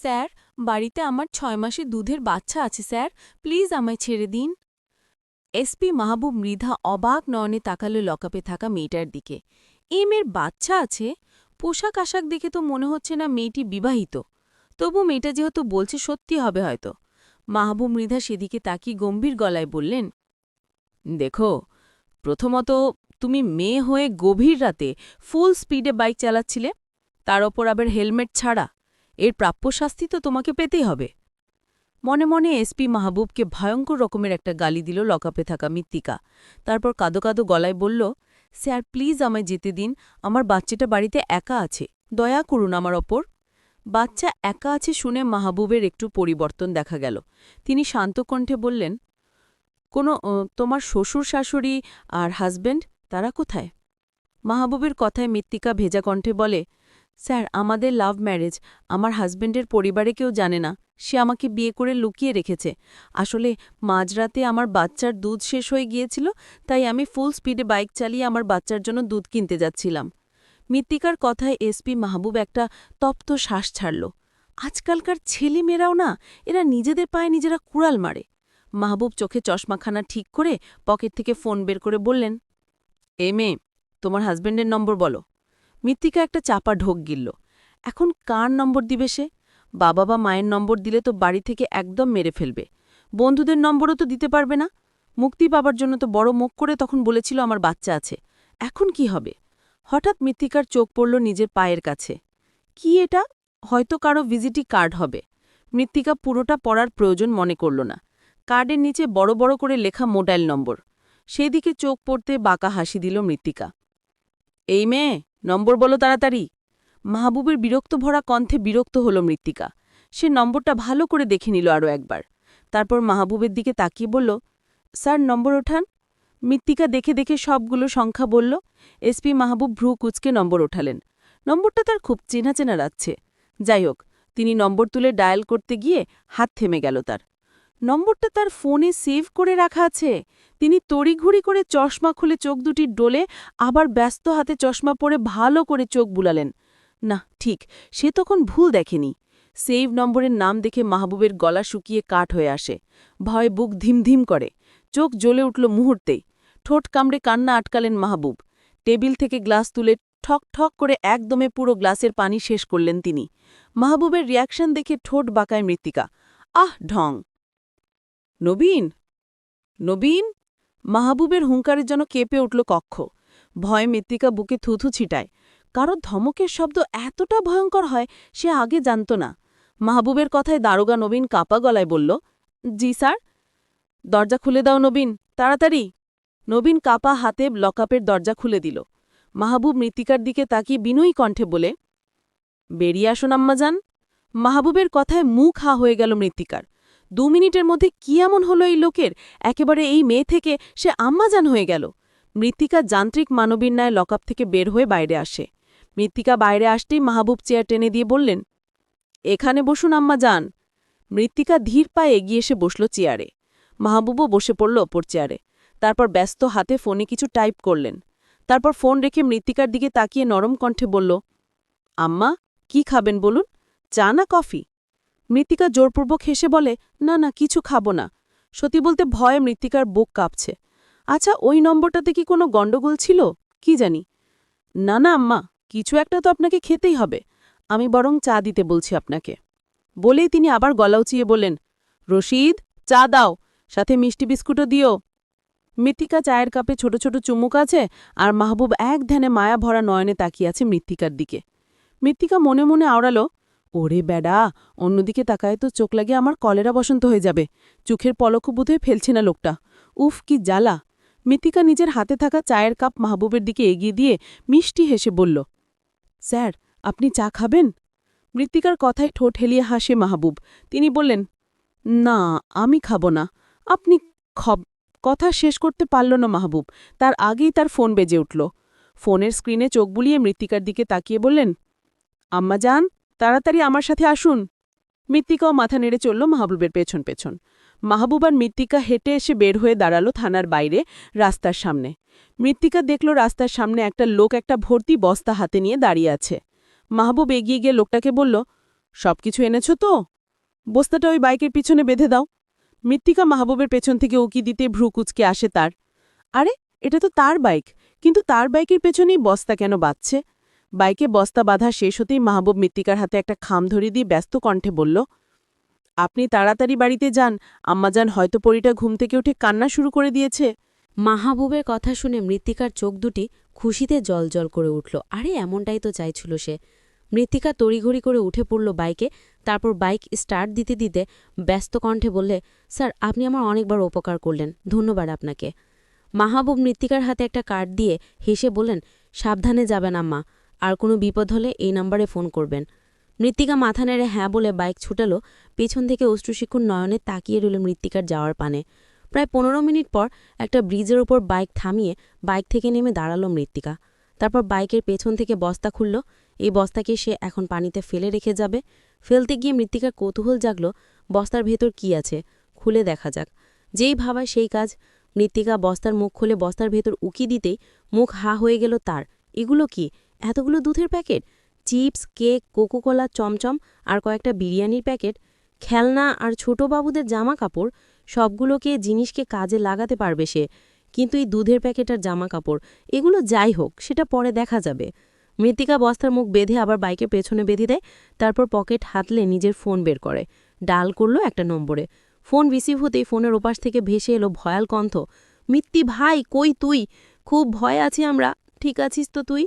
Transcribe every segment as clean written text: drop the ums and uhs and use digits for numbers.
Sir, বাড়িতে আমার ৬ মাসের দুধের বাচ্চা আছে স্যার, প্লিজ আমায় ছেড়ে দিন। এসপি মাহবুব মৃধা অবাক নয়নে তাকালো লকআপে থাকা মেয়েটার দিকে। এই মেয়ের বাচ্চা আছে? পোশাক আশাক দেখে তো মনে হচ্ছে না মেয়েটি বিবাহিত। তবু মেয়েটা যেহেতু বলছে সত্যি হবে হয়তো। মাহবুব মৃধা সেদিকে তাকিয়ে গম্ভীর গলায় বললেন, দেখো, প্রথমত তুমি মেয়ে হয়ে গভীর রাতে ফুল স্পিডে বাইক চালাচ্ছিলে, তার ওপর আবার হেলমেট ছাড়া। এর প্রাপ্য শাস্তি তো তোমাকে পেতেই হবে। মনে মনে এসপি মাহবুবকে ভয়ঙ্কর রকমের একটা গালি দিল লকআপে থাকা মৃত্তিকা। তারপর কাঁদো কাঁদো গলায় বলল, স্যার প্লিজ আমায় যেতে দিন, আমার বাচ্চাটা বাড়িতে একা আছে, দয়া করুন আমার ওপর। বাচ্চা একা আছে শুনে মাহবুবের একটু পরিবর্তন দেখা গেল। তিনি শান্ত কণ্ঠে বললেন, তোমার শ্বশুর শাশুড়ি আর হাজব্যান্ড তারা কোথায়? মাহবুবের কথায় মৃত্তিকা ভেজা কণ্ঠে বলে, স্যার আমাদের লাভ ম্যারেজ, আমার হাজব্যান্ডের পরিবারে কেউ জানে না, সে আমাকে বিয়ে করে লুকিয়ে রেখেছে। আসলে মাঝরাতে আমার বাচ্চার দুধ শেষ হয়ে গিয়েছিল, তাই আমি ফুল স্পিডে বাইক চালিয়ে আমার বাচ্চার জন্য দুধ কিনতে যাচ্ছিলাম। মৃত্তিকার কথায় এসপি মাহবুব একটা তপ্ত শ্বাস ছাড়ল। আজকালকার ছেলেমেয়েরাও না, এরা নিজেদের পায়ে নিজেরা কুড়াল মারে। মাহবুব চোখে চশমাখানা ঠিক করে পকেট থেকে ফোন বের করে বললেন, মেয়ে, তোমার হাজব্যান্ডের নম্বর বলো। মৃত্তিকা একটা চাপা ঢোক গিলল। এখন কার নম্বর দিবে সে? বাবা বা মায়ের নম্বর দিলে তো বাড়ি থেকে একদম মেরে ফেলবে। বন্ধুদের নম্বরও তো দিতে পারবে না। মুক্তি পাবার জন্য তো বড় মুখ করে তখন বলেছিল আমার বাচ্চা আছে। এখন কি হবে? হঠাৎ মৃত্তিকার চোখ পড়ল নিজের পায়ের কাছে। কি এটা? হয়তো কারো ভিজিটি কার্ড হবে। মৃত্তিকা পুরোটা পড়ার প্রয়োজন মনে করল না। কার্ডের নিচে বড় বড় করে লেখা মোবাইল নম্বর। সেদিকে চোখ পড়তে বাঁকা হাসি দিল মৃত্তিকা। এই মেয়ে, নম্বর বলো তাড়াতাড়ি। মাহবুবের বিরক্ত ভরা কণ্ঠে বিরক্ত হল মৃত্তিকা। সে নম্বরটা ভালো করে দেখে নিল আরও একবার। তারপর মাহবুবের দিকে তাকিয়ে বলল, স্যার নম্বর ওঠান। মৃত্তিকা দেখে দেখে সবগুলো সংখ্যা বলল। এসপি মাহবুব ভ্রু কুচকে নম্বর ওঠালেন। নম্বরটা তার খুব চেনা চেনা লাগছে। যাই হোক, তিনি নম্বর তুলে ডায়াল করতে গিয়ে হাত থেমে গেল তার। নম্বরটা তার ফোনে সেভ করে রাখা আছে। তিনি তড়িঘড়ি করে চশমা খুলে চোখ দুটি ডোলে আবার ব্যস্ত হাতে চশমা পরে ভালো করে চোখ বুলালেন। না, ঠিক, সে তখন ভুল দেখেনি। সেভ নম্বরের নাম দেখে মাহবুবের গলা শুকিয়ে কাঠ হয়ে আসে। ভয়ে বুক ধিমধিম করে। চোখ জ্বলে উঠল মুহূর্তেই। ঠোঁট কামড়ে কান্না আটকালেন মাহবুব। টেবিল থেকে গ্লাস তুলে ঠক ঠক করে একদমে পুরো গ্লাসের পানি শেষ করলেন তিনি। মাহবুবের রিয়াকশন দেখে ঠোঁট বাঁকায় মৃত্তিকা। আহ ঢং! নবীন, নবীন! মাহবুবের হুঙ্কারের জন্য কেঁপে উঠল কক্ষ। ভয়ে মৃত্তিকা বুকে থুথু ছিটায়। কারো ধমকের শব্দ এতটা ভয়ঙ্কর হয় সে আগে জানত না। মাহবুবের কথায় দারোগা নবীন কাপা গলায় বলল, জি স্যার। দরজা খুলে দাও নবীন, তাড়াতাড়ি। নবীন কাপা হাতে লকআপের দরজা খুলে দিল। মাহবুব মৃত্তিকার দিকে তাকিয়ে বিনয়ী কণ্ঠে বলে, বেরিয়ে আসুন আম্মাজান। মাহবুবের কথায় মুখ হা হয়ে গেল মৃত্তিকার। ২ মিনিটের মধ্যে কি এমন হলো এই লোকের? একেবারে এই মেয়ে থেকে সে আম্মাজান হয়ে গেল। মৃত্তিকা যান্ত্রিক মানবীর ন্যায় লকআপ থেকে বের হয়ে বাইরে আসে। মৃত্তিকা বাইরে আসতেই মাহবুব চেয়ার টেনে দিয়ে বললেন, এখানে বসুন আম্মাজান। মৃত্তিকা ধীর পায়ে এগিয়ে এসে বসল চেয়ারে। মাহবুবও বসে পড়ল ওপর চেয়ারে। তারপর ব্যস্ত হাতে ফোনে কিছু টাইপ করলেন। তারপর ফোন রেখে মৃত্তিকার দিকে তাকিয়ে নরম কণ্ঠে বলল, আম্মা, কি খাবেন বলুন, চা না কফি? মৃত্তিকা জোরপূর্বক হেসে বলে, না না, কিছু খাবো না। সত্যি বলতে ভয়ে মৃত্তিকার বুক কাঁপছে। আচ্ছা, ওই নম্বরটাতে কি কোনো গণ্ডগোল ছিল? কি জানি। না না আম্মা, কিছু একটা তো আপনাকে খেতেই হবে। আমি বরং চা দিতে বলছি আপনাকে। বলেই তিনি আবার গলা উঁচিয়ে বললেন, রশিদ, চা দাও, সাথে মিষ্টি বিস্কুটও দিও। মৃত্তিকা চায়ের কাপে ছোট ছোট চুমুক আছে, আর মাহবুব এক ধ্যানে মায়া ভরা নয়নে তাকিয়ে আছে মৃত্তিকার দিকে। মৃত্তিকা মনে মনে আওড়াল, ওরে বেডা, অন্যদিকে তাকায় তো চোখ লাগে আমার কলেরা বসন্ত হয়ে যাবে। চোখের পলকও বোধহয় ফেলছে না লোকটা। উফ, কি জ্বালা! মৃত্তিকা নিজের হাতে থাকা চায়ের কাপ মাহবুবের দিকে এগিয়ে দিয়ে মিষ্টি হেসে বলল, স্যার, আপনি চা খাবেন? মৃত্তিকার কথায় ঠোঁট হেলিয়ে হাসে মাহবুব। তিনি বললেন, না, আমি খাব না। আপনি কথা শেষ করতে পারল না মাহবুব। তার আগেই তার ফোন বেজে উঠল। ফোনের স্ক্রিনে চোখ বুলিয়ে মৃত্তিকার দিকে তাকিয়ে বললেন, আম্মা যান, তাড়াতাড়ি আমার সাথে আসুন। মৃত্তিকাও মাথা নেড়ে চলল মাহবুবের পেছন পেছন। মাহবুব আর মৃত্তিকা হেঁটে এসে বের হয়ে দাঁড়াল থানার বাইরে, রাস্তার সামনে। মৃত্তিকা দেখল রাস্তার সামনে একটা লোক একটা ভর্তি বস্তা হাতে নিয়ে দাঁড়িয়ে আছে। মাহবুব এগিয়ে গিয়ে লোকটাকে বলল, সবকিছু এনেছো তো? বস্তাটা ওই বাইকের পিছনে বেঁধে দাও। মৃত্তিকা মাহবুবের পেছন থেকে উকি দিতে ভ্রু কুচকে আসে তার। আরে, এটা তো তার বাইক, কিন্তু তার বাইকের পেছনেই বস্তা কেন বাঁধছে? বাইকে বস্তা বাঁধা শেষ হতেই মাহবুব মৃত্তিকার হাতে একটা খাম ধরিয়ে দিয়ে ব্যস্ত কণ্ঠে বলল, আপনি তাড়াতাড়ি বাড়িতে যান, আম্মাজান হয়তো পরীটা ঘুম থেকে উঠে কান্না শুরু করে দিয়েছে। মাহবুবের কথা শুনে মৃত্তিকার চোখ দুটি খুশিতে জলজল করে উঠল। আরে এমনটাই তো চাইছিল সে। মৃত্তিকা তড়িঘড়ি করে উঠে পড়ল বাইকে, তারপর বাইক স্টার্ট দিতে দিতে ব্যস্ত কণ্ঠে বললে, স্যার আপনি আমার অনেকবার উপকার করলেন, ধন্যবাদ আপনাকে। মাহবুব মৃত্তিকার হাতে একটা কার্ড দিয়ে হেসে বললেন, সাবধানে যাবেন আম্মা, আর কোনো বিপদ হলে এই নাম্বারে ফোন করবেন। মৃত্তিকা মাথা নেড়ে হ্যাঁ বলে বাইক ছুটালো। পেছন থেকে অশ্রুশিক্ষণ নয়নে তাকিয়ে রইল মৃত্তিকার যাওয়ার পানে। প্রায় ১৫ মিনিট পর একটা ব্রিজের ওপর বাইক থামিয়ে বাইক থেকে নেমে দাঁড়ালো মৃত্তিকা। তারপর বাইকের পেছন থেকে বস্তা খুলল। এই বস্তাকে সে এখন পানিতে ফেলে রেখে যাবে। ফেলতে গিয়ে মৃত্তিকার কৌতূহল জাগল, বস্তার ভেতর কি আছে, খুলে দেখা যাক। যেই ভাবায় সেই কাজ। মৃত্তিকা বস্তার মুখ খুলে বস্তার ভেতর উকি দিতেই মুখ হা হয়ে গেল তার। এগুলো কি? এতগুলো দুধের প্যাকেট, চিপস, কেক, কোকোকোলা, চমচম আর কয়েকটা বিরিয়ানির প্যাকেট, খেলনা আর ছোট বাবুদের জামা কাপড়। সবগুলোকে জিনিসকে কাজে লাগাতে পারবে সে, কিন্তু এই দুধের প্যাকেট আর জামা কাপড়, এগুলো যাই হোক, সেটা পরে দেখা যাবে। মৃত্তিকা বস্তার মুখ বেঁধে আবার বাইকের পেছনে বেঁধে দেয়। তারপর পকেট হাতলে নিজের ফোন বের করে, ডাল করল একটা নম্বরে। ফোন রিসিভ হতেই ফোনের ওপাশ থেকে ভেসে এলো ভয়াল কণ্ঠ, মিত্তি ভাই, কই তুই? খুব ভয় আছি আমরা। ঠিক আছিস তো তুই?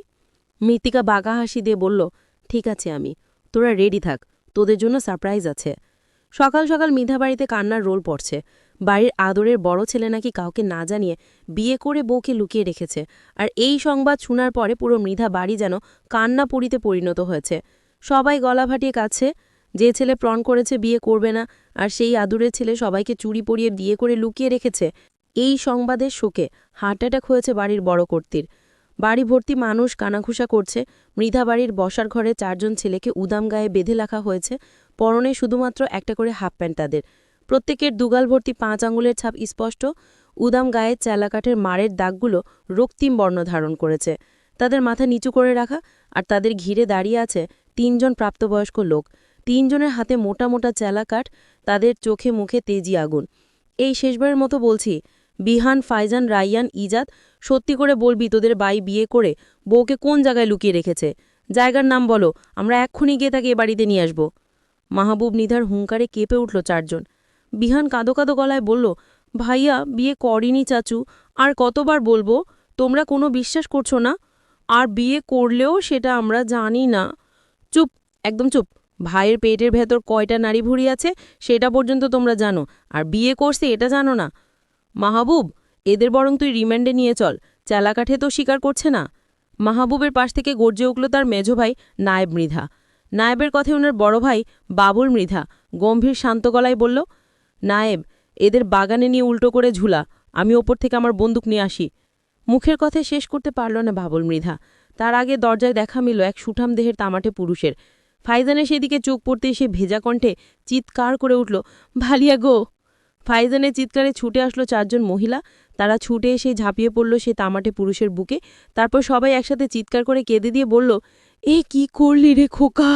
মৃত্তিকা বাঁকা হাসি দিয়ে বলল, ঠিক আছে আমি, তোরা রেডি থাক, তোদের জন্য সারপ্রাইজ আছে। সকাল সকাল মিধা বাড়িতে কান্নার রোল পড়ছে। বাড়ির আদরের বড় ছেলে নাকি কাউকে না জানিয়ে বিয়ে করে বউকে লুকিয়ে রেখেছে। আর এই সংবাদ শোনার পরে পুরো মৃধা বাড়ি যেন কান্নাপুরীতে পরিণত হয়েছে। সবাই গলা ফাটিয়ে কাছে। যে ছেলে প্রণ করেছে বিয়ে করবে না, আর সেই আদুরের ছেলে সবাইকে চুরি পরিয়ে বিয়ে করে লুকিয়ে রেখেছে। এই সংবাদের শোকে হার্ট অ্যাটাক হয়েছে বাড়ির বড় কর্ত্রীর। বাড়ি ভর্তি মানুষ কানাঘুষা করছে। মৃধা বাড়ির বসার ঘরে ৪ জন ছেলেকে উদাম গায়ে বেঁধে রাখা হয়েছে। পরনে শুধুমাত্র একটা করে হাফ প্যান্ট তাদের। প্রত্যেকের দুগাল ভর্তি ৫ আঙুলের ছাপ স্পষ্ট। উদাম গায়ে চেলাকাঠের মারের দাগগুলো রক্তিম বর্ণ ধারণ করেছে। তাদের মাথা নিচু করে রাখা, আর তাদের ঘিরে দাঁড়িয়ে আছে ৩ জন প্রাপ্তবয়স্ক লোক। ৩ জনের হাতে মোটা মোটা চেলাকাঠ, তাদের চোখে মুখে তেজি আগুন। এই শেষবারের মতো বলছি, বিহান, ফাইজান, রাইয়ান, ইজাদ, সত্যি করে বলবি তোদের বাই বিয়ে করে বউকে কোন জায়গায় লুকিয়ে রেখেছে? জায়গার নাম বলো, আমরা এক্ষুনি গিয়ে তাকে এ বাড়িতে নিয়ে আসব। মাহবুব নিধার হুঙ্কারে কেঁপে উঠল ৪ জন। বিহান কাঁদো কাঁদো গলায় বলল, ভাইয়া বিয়ে করিনি চাচু, আর কতবার বলবো, তোমরা কোনো বিশ্বাস করছো না, আর বিয়ে করলেও সেটা আমরা জানি না। চুপ, একদম চুপ। ভাইয়ের পেটের ভেতর কয়টা নারী ভুঁড়ি আছে সেটা পর্যন্ত তোমরা জানো, আর বিয়ে করছে এটা জানো না? মাহবুব, এদের বরং তুই রিমান্ডে নিয়ে চল, চেলাকাঠে তো স্বীকার করছে না। মাহবুবের পাশ থেকে গর্জে উঠল তার মেজ ভাই নায়েব মৃধা। নায়েবের কথায় ওনার বড় ভাই বাবুল মৃধা গম্ভীর শান্ত গলায় বলল, নায়েব, এদের বাগানে নিয়ে উল্টো করে ঝুলা, আমি ওপর থেকে আমার বন্দুক নিয়ে আসি। মুখের কথায় শেষ করতে পারল না বাবুল মৃধা। তার আগে দরজায় দেখা মিল এক সুঠাম দেহের তামাটে পুরুষের। ফাইজানের সেদিকে চোখ পড়তেই সে ভেজা কণ্ঠে চিৎকার করে উঠল, ভালিয়া গো! ফাইজানের চিৎকারে ছুটে আসলো ৪ জন মহিলা। তারা ছুটে এসে ঝাঁপিয়ে পড়ল সে তামাটে পুরুষের বুকে। তারপর সবাই একসাথে চিৎকার করে কেঁদে দিয়ে বলল, এ কি করলি রে খোকা!